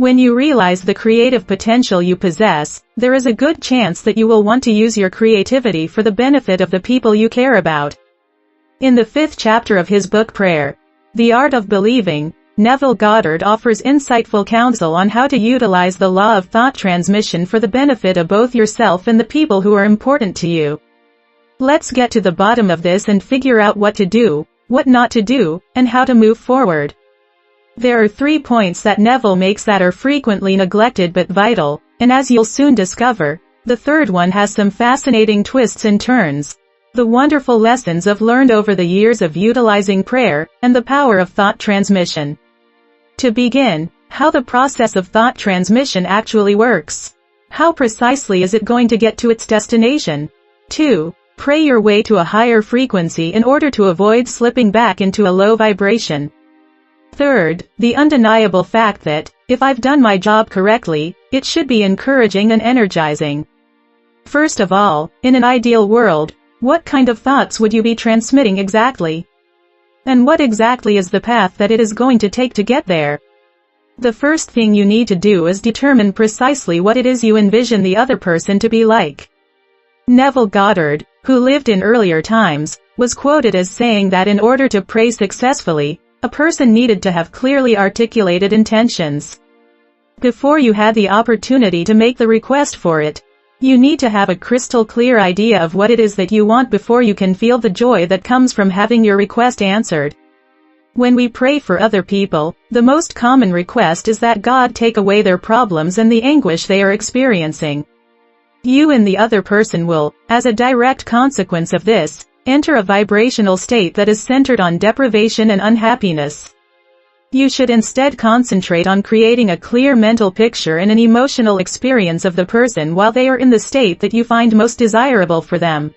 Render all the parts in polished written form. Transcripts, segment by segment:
When you realize the creative potential you possess, there is a good chance that you will want to use your creativity for the benefit of the people you care about. In the 5th chapter of his book Prayer, The Art of Believing, Neville Goddard offers insightful counsel on how to utilize the law of thought transmission for the benefit of both yourself and the people who are important to you. Let's get to the bottom of this and figure out what to do, what not to do, and how to move forward. There are 3 points that Neville makes that are frequently neglected but vital, and as you'll soon discover, the third one has some fascinating twists and turns. The wonderful lessons I've learned over the years of utilizing prayer, and the power of thought transmission. To begin, how the process of thought transmission actually works. How precisely is it going to get to its destination? 2. Pray your way to a higher frequency in order to avoid slipping back into a low vibration. Third, the undeniable fact that, if I've done my job correctly, it should be encouraging and energizing. First of all, in an ideal world, what kind of thoughts would you be transmitting exactly? And what exactly is the path that it is going to take to get there? The first thing you need to do is determine precisely what it is you envision the other person to be like. Neville Goddard, who lived in earlier times, was quoted as saying that in order to pray successfully, a person needed to have clearly articulated intentions. Before you had the opportunity to make the request for it, you need to have a crystal clear idea of what it is that you want before you can feel the joy that comes from having your request answered. When we pray for other people, the most common request is that God take away their problems and the anguish they are experiencing. You and the other person will, as a direct consequence of this, enter a vibrational state that is centered on deprivation and unhappiness. You should instead concentrate on creating a clear mental picture and an emotional experience of the person while they are in the state that you find most desirable for them.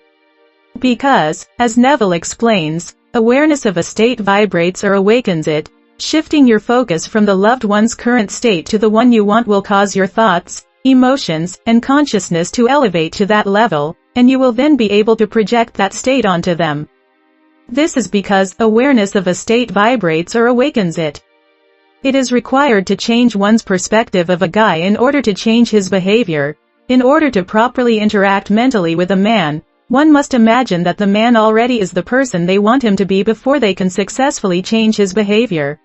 Because, as Neville explains, awareness of a state vibrates or awakens it. Shifting your focus from the loved one's current state to the one you want will cause your thoughts, emotions, and consciousness to elevate to that level, and you will then be able to project that state onto them. This is because awareness of a state vibrates or awakens it. It is required to change one's perspective of a guy in order to change his behavior. In order to properly interact mentally with a man, one must imagine that the man already is the person they want him to be before they can successfully change his behavior.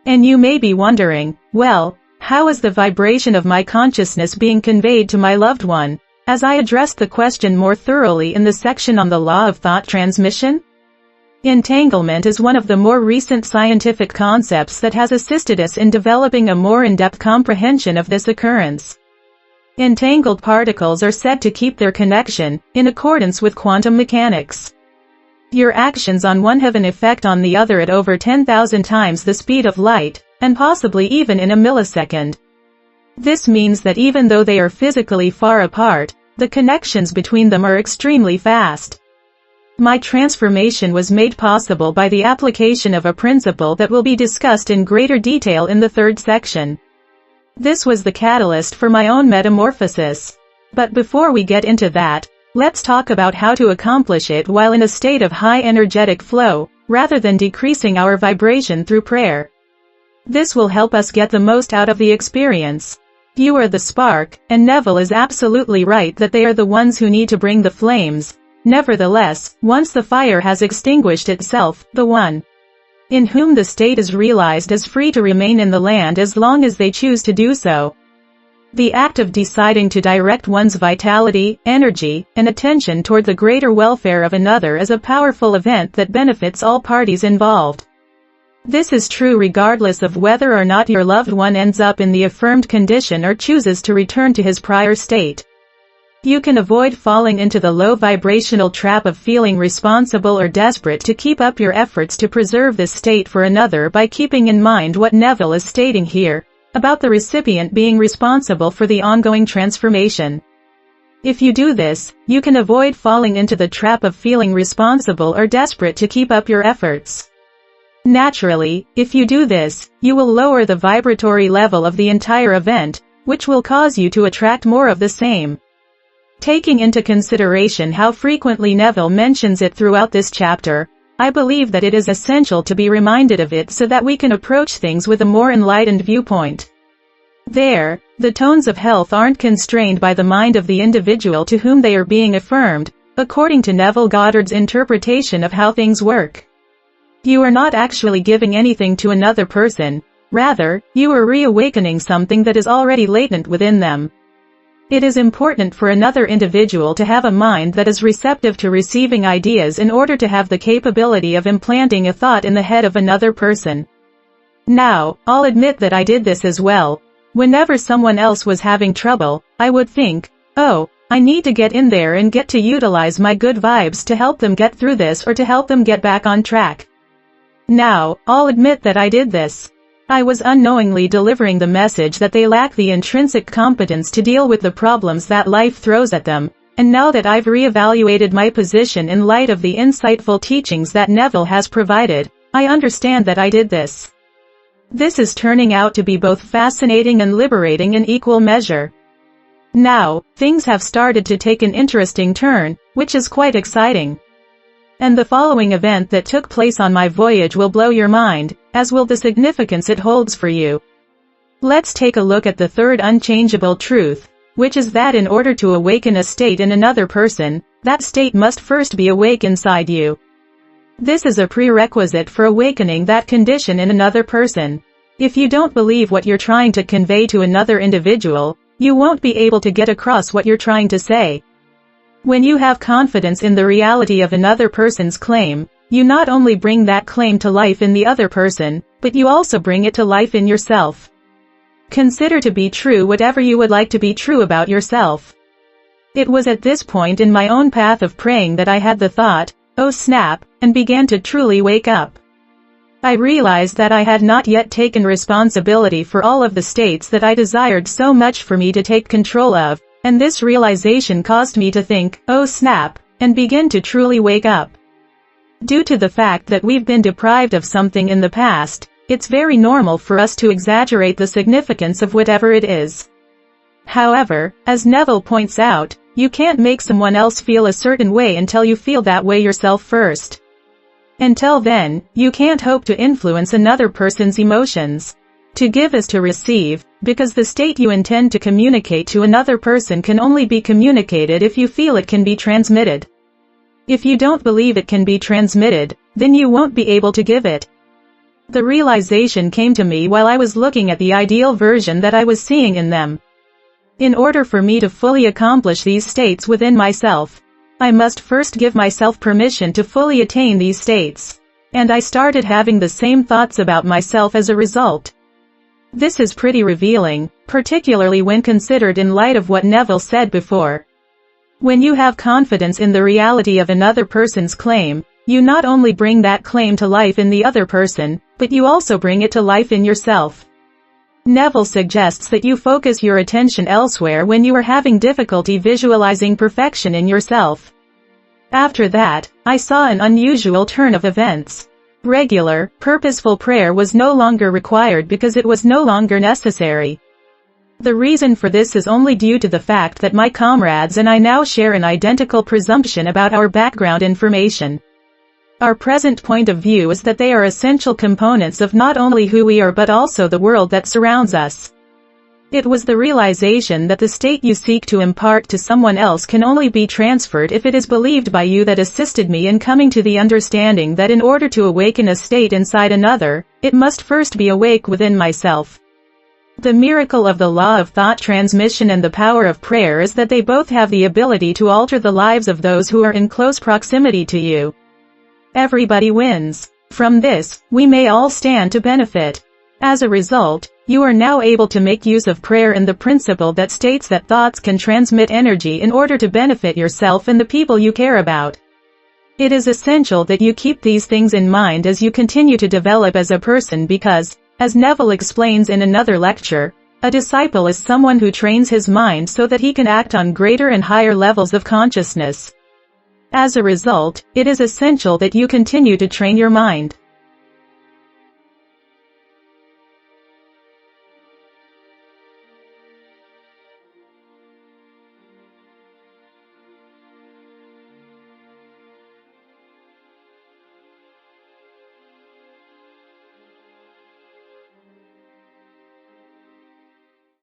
And you may be wondering, well, how is the vibration of my consciousness being conveyed to my loved one? As I addressed the question more thoroughly in the section on the law of thought transmission? Entanglement is one of the more recent scientific concepts that has assisted us in developing a more in-depth comprehension of this occurrence. Entangled particles are said to keep their connection, in accordance with quantum mechanics. Your actions on one have an effect on the other at over 10,000 times the speed of light, and possibly even in a millisecond. This means that even though they are physically far apart, the connections between them are extremely fast. My transformation was made possible by the application of a principle that will be discussed in greater detail in the 3rd section. This was the catalyst for my own metamorphosis. But before we get into that, let's talk about how to accomplish it while in a state of high energetic flow, rather than decreasing our vibration through prayer. This will help us get the most out of the experience. You are the spark, and Neville is absolutely right that they are the ones who need to bring the flames. Nevertheless, once the fire has extinguished itself, the one in whom the state is realized is free to remain in the land as long as they choose to do so. The act of deciding to direct one's vitality, energy, and attention toward the greater welfare of another is a powerful event that benefits all parties involved. This is true regardless of whether or not your loved one ends up in the affirmed condition or chooses to return to his prior state. You can avoid falling into the low vibrational trap of feeling responsible or desperate to keep up your efforts to preserve this state for another by keeping in mind what Neville is stating here, about the recipient being responsible for the ongoing transformation. If you do this, you can avoid falling into the trap of feeling responsible or desperate to keep up your efforts. Naturally, if you do this, you will lower the vibratory level of the entire event, which will cause you to attract more of the same. Taking into consideration how frequently Neville mentions it throughout this chapter, I believe that it is essential to be reminded of it so that we can approach things with a more enlightened viewpoint. There, the tones of health aren't constrained by the mind of the individual to whom they are being affirmed, according to Neville Goddard's interpretation of how things work. You are not actually giving anything to another person, rather, you are reawakening something that is already latent within them. It is important for another individual to have a mind that is receptive to receiving ideas in order to have the capability of implanting a thought in the head of another person. Now, I'll admit that I did this as well. Whenever someone else was having trouble, I would think, oh, I need to get in there and get to utilize my good vibes to help them get through this or to help them get back on track. Now, I'll admit that I did this. I was unknowingly delivering the message that they lack the intrinsic competence to deal with the problems that life throws at them, and now that I've reevaluated my position in light of the insightful teachings that Neville has provided, I understand that I did this. This is turning out to be both fascinating and liberating in equal measure. Now, things have started to take an interesting turn, which is quite exciting. And the following event that took place on my voyage will blow your mind, as will the significance it holds for you. Let's take a look at the third unchangeable truth, which is that in order to awaken a state in another person, that state must first be awake inside you. This is a prerequisite for awakening that condition in another person. If you don't believe what you're trying to convey to another individual, you won't be able to get across what you're trying to say. When you have confidence in the reality of another person's claim, you not only bring that claim to life in the other person, but you also bring it to life in yourself. Consider to be true whatever you would like to be true about yourself. It was at this point in my own path of praying that I had the thought, oh snap, and began to truly wake up. I realized that I had not yet taken responsibility for all of the states that I desired so much for me to take control of, and this realization caused me to think, oh snap, and begin to truly wake up. Due to the fact that we've been deprived of something in the past, it's very normal for us to exaggerate the significance of whatever it is. However, as Neville points out, you can't make someone else feel a certain way until you feel that way yourself first. Until then, you can't hope to influence another person's emotions. To give is to receive, because the state you intend to communicate to another person can only be communicated if you feel it can be transmitted. If you don't believe it can be transmitted, then you won't be able to give it. The realization came to me while I was looking at the ideal version that I was seeing in them. In order for me to fully accomplish these states within myself, I must first give myself permission to fully attain these states. And I started having the same thoughts about myself as a result. This is pretty revealing, particularly when considered in light of what Neville said before. When you have confidence in the reality of another person's claim, you not only bring that claim to life in the other person, but you also bring it to life in yourself. Neville suggests that you focus your attention elsewhere when you are having difficulty visualizing perfection in yourself. After that, I saw an unusual turn of events. Regular, purposeful prayer was no longer required because it was no longer necessary. The reason for this is only due to the fact that my comrades and I now share an identical presumption about our background information. Our present point of view is that they are essential components of not only who we are but also the world that surrounds us. It was the realization that the state you seek to impart to someone else can only be transferred if it is believed by you that assisted me in coming to the understanding that in order to awaken a state inside another, it must first be awake within myself. The miracle of the law of thought transmission and the power of prayer is that they both have the ability to alter the lives of those who are in close proximity to you. Everybody wins. From this, we may all stand to benefit. As a result, you are now able to make use of prayer and the principle that states that thoughts can transmit energy in order to benefit yourself and the people you care about. It is essential that you keep these things in mind as you continue to develop as a person because, as Neville explains in another lecture, a disciple is someone who trains his mind so that he can act on greater and higher levels of consciousness. As a result, it is essential that you continue to train your mind.